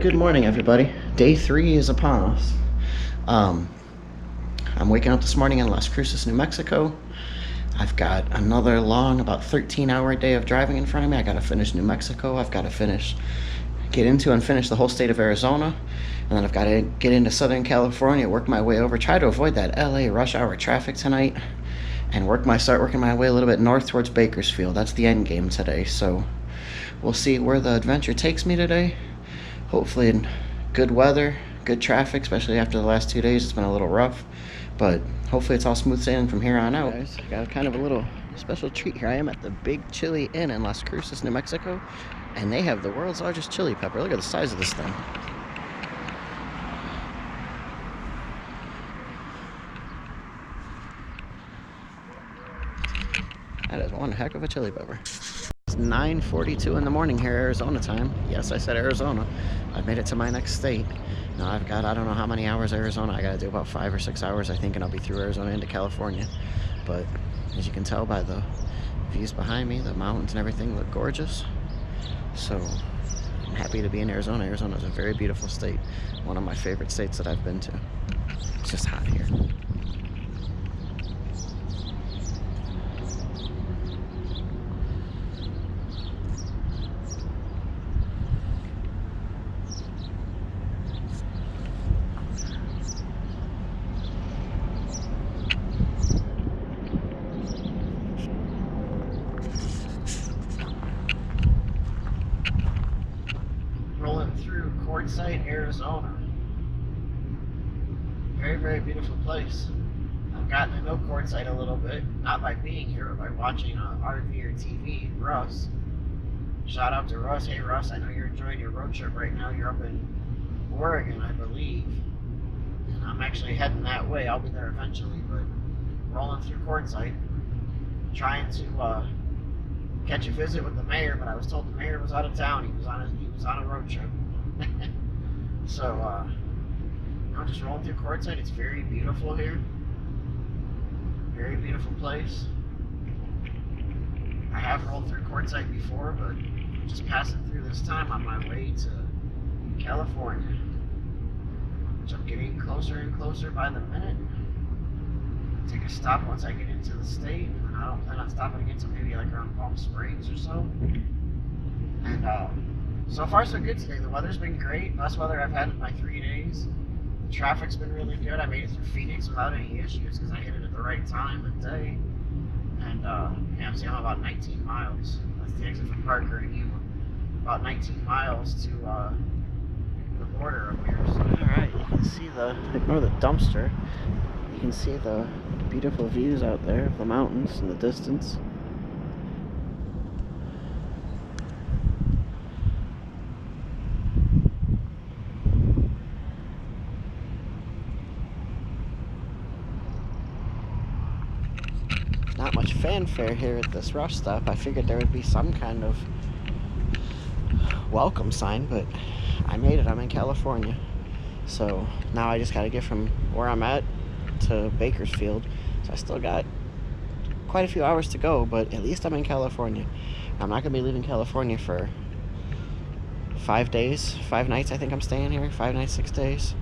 Good morning, everybody. Day 3 is upon us. I'm waking up this morning in Las Cruces, New Mexico. I've got another long, about 13-hour day of driving in front of me. I got to finish New Mexico. I've got to get into and finish the whole state of Arizona. And then I've got to get into Southern California, work my way over, try to avoid that LA rush hour traffic tonight, and start working my way a little bit north towards Bakersfield. That's the end game today. So we'll see where the adventure takes me today. Hopefully in good weather, good traffic, especially after the last 2 days. It's been a little rough, but hopefully it's all smooth sailing from here on out. Guys, I got kind of a little special treat here. I am at the Big Chili Inn in Las Cruces, New Mexico, and they have the world's largest chili pepper. Look at the size of this thing. That is one heck of a chili pepper. It's 9:42 in the morning here, Arizona time. Yes, I said Arizona. I've made it to my next state. Now I've got, I don't know how many hours Arizona. I gotta do about 5 or 6 hours, I think, and I'll be through Arizona into California. But as you can tell by the views behind me, the mountains and everything look gorgeous. So I'm happy to be in Arizona. Arizona is a very beautiful state. One of my favorite states that I've been to. It's just hot here. Rolling through Quartzsite, Arizona. Very, very beautiful place. I've gotten to know Quartzsite a little bit, not by being here, but by watching RV or TV. Russ. Shout out to Russ. Hey Russ, I know you're enjoying your road trip right now. You're up in Oregon, I believe. And I'm actually heading that way. I'll be there eventually, but rolling through Quartzsite, trying to catch a visit with the mayor, but I was told the mayor was out of town. He was on a road trip. So I'm just rolling through Quartzsite. It's very beautiful here. Very beautiful place. I have rolled through Quartzsite before, but just passing through this time on my way to California, which I'm getting closer and closer by the minute. Take a stop once I get into the state, and I don't plan on stopping again until maybe like around Palm Springs or so. And so far so good today. The weather's been great. Best weather I've had in my 3 days. The traffic's been really good. I made it through Phoenix without any issues because I hit it at the right time of day. And yeah, see, I'm about 19 miles. That's the exit from Parker and Yuma. About 19 miles to the border up here. So, alright, you can see ignore the dumpster. You can see the beautiful views out there of the mountains in the distance. Not much fanfare here at this rush stop. I figured there would be some kind of welcome sign, but I made it. I'm in California. So now I just got to get from where I'm at to Bakersfield. So I still got quite a few hours to go, but at least I'm in California. I'm not going to be leaving California for 5 days, 5 nights. I think I'm staying here, 5 nights, 6 days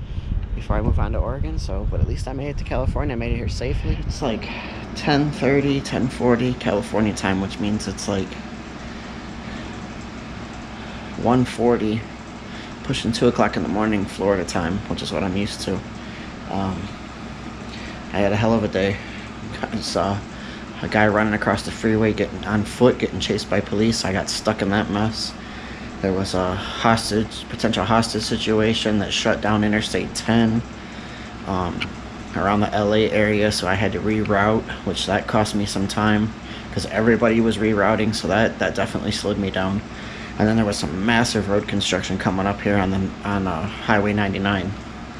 before I move on to Oregon. So, but at least I made it to California. I made it here safely. It's like 10:30, 10:40 California time, which means it's like 1:40, pushing 2 o'clock in the morning Florida time, which is what I'm used to. I had a hell of a day. I saw a guy running across the freeway getting on foot, getting chased by police. I got stuck in that mess. There was a potential hostage situation that shut down Interstate 10 around the LA area, so I had to reroute, which that cost me some time because everybody was rerouting, so that definitely slowed me down. And then there was some massive road construction coming up here on Highway 99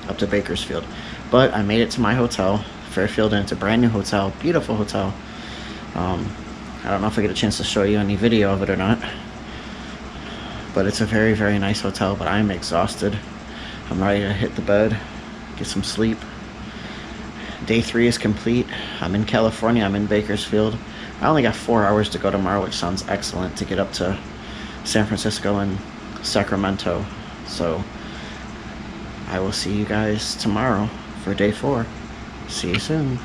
up to Bakersfield. But I made it to my hotel, Fairfield, and it's a brand new hotel, beautiful hotel. I don't know if I get a chance to show you any video of it or not, but it's a very, very nice hotel. But I'm exhausted. I'm ready to hit the bed, get some sleep. Day 3 is complete. I'm in California. I'm in Bakersfield. I only got 4 hours to go tomorrow, which sounds excellent, to get up to San Francisco and Sacramento. So I will see you guys tomorrow for day 4. See you soon.